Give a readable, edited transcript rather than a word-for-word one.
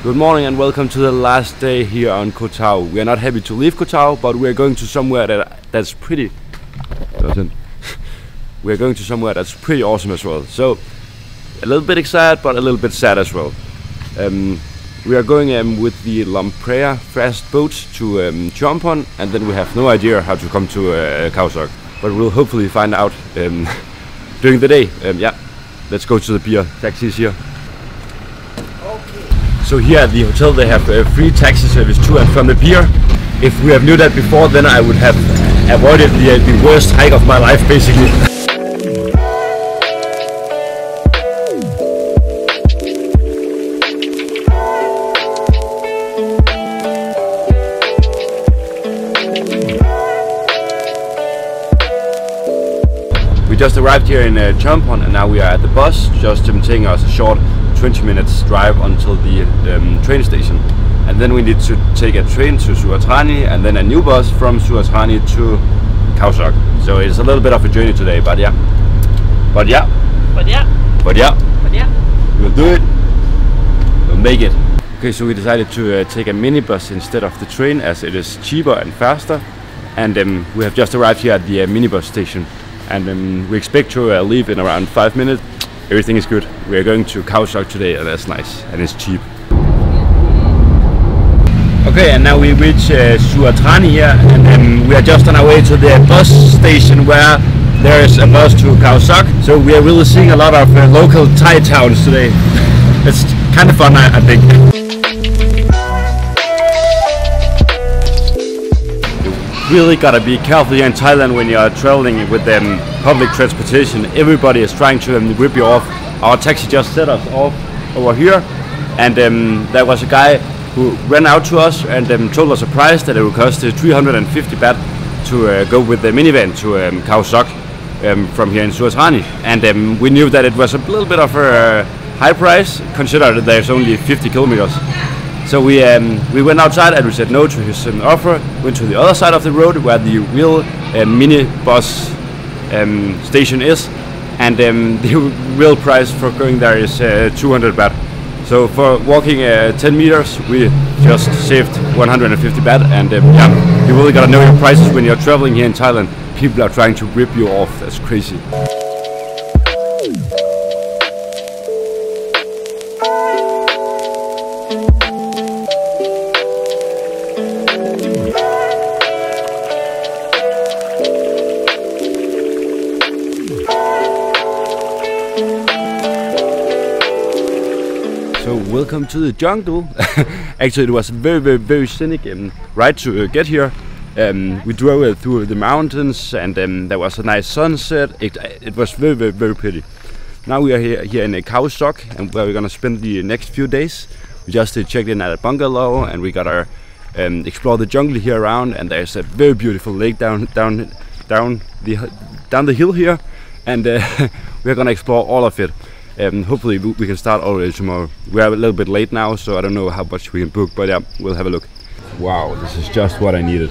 Good morning and welcome to the last day here on Koh Tao. We are not happy to leave Koh Tao, but we are going to somewhere that's pretty. We are going to somewhere that's pretty awesome as well. So a little bit excited, but a little bit sad as well. We are going with the Lamprey fast boat to jump on, and then we have no idea how to come to Khao Sok. But we'll hopefully find out during the day. Yeah, let's go to the pier. Taxis here. So here at the hotel they have free taxi service to and from the pier. If we have knew that before, then I would have avoided the worst hike of my life, basically. We just arrived here in Champon, and now we are at the bus, just taking us a short 20 minutes drive until the train station, and then we need to take a train to Suatrani and then a new bus from Suatrani to Khao Sok. So it's a little bit of a journey today, but yeah, we'll do it, we'll make it. Okay, so we decided to take a minibus instead of the train, as it is cheaper and faster, and we have just arrived here at the minibus station, and we expect to leave in around 5 minutes. Everything is good. We are going to Khao Sok today, and that's nice, and it's cheap. Okay, and now we reach Suatrani here, and we are just on our way to the bus station where there is a bus to Khao Sok. So we are really seeing a lot of local Thai towns today. It's kind of fun, I think. You really gotta be careful here in Thailand when you are traveling with public transportation. Everybody is trying to rip you off. Our taxi just set us off over here, and there was a guy who ran out to us and told us a price that it would cost 350 baht to go with the minivan to Khao Sok from here in Suatrani. And we knew that it was a little bit of a high price, considering that there's only 50 kilometers. So we went outside and we said no to his offer, went to the other side of the road where the real mini bus station is, and the real price for going there is 200 baht. So for walking 10 meters we just saved 150 baht, and yeah, you really gotta know your prices when you're traveling here in Thailand. People are trying to rip you off, that's crazy. So welcome to the jungle. Actually it was a very scenic ride to get here. We drove through the mountains, and there was a nice sunset. It was very pretty. Now we are here in Khao Sok, and where we're gonna spend the next few days. We just checked in at a bungalow, and we gotta explore the jungle here around, and there's a very beautiful lake down the hill here, and we're gonna explore all of it. Hopefully we can start already tomorrow. We are a little bit late now, so I don't know how much we can book, but yeah, we'll have a look. Wow, this is just what I needed.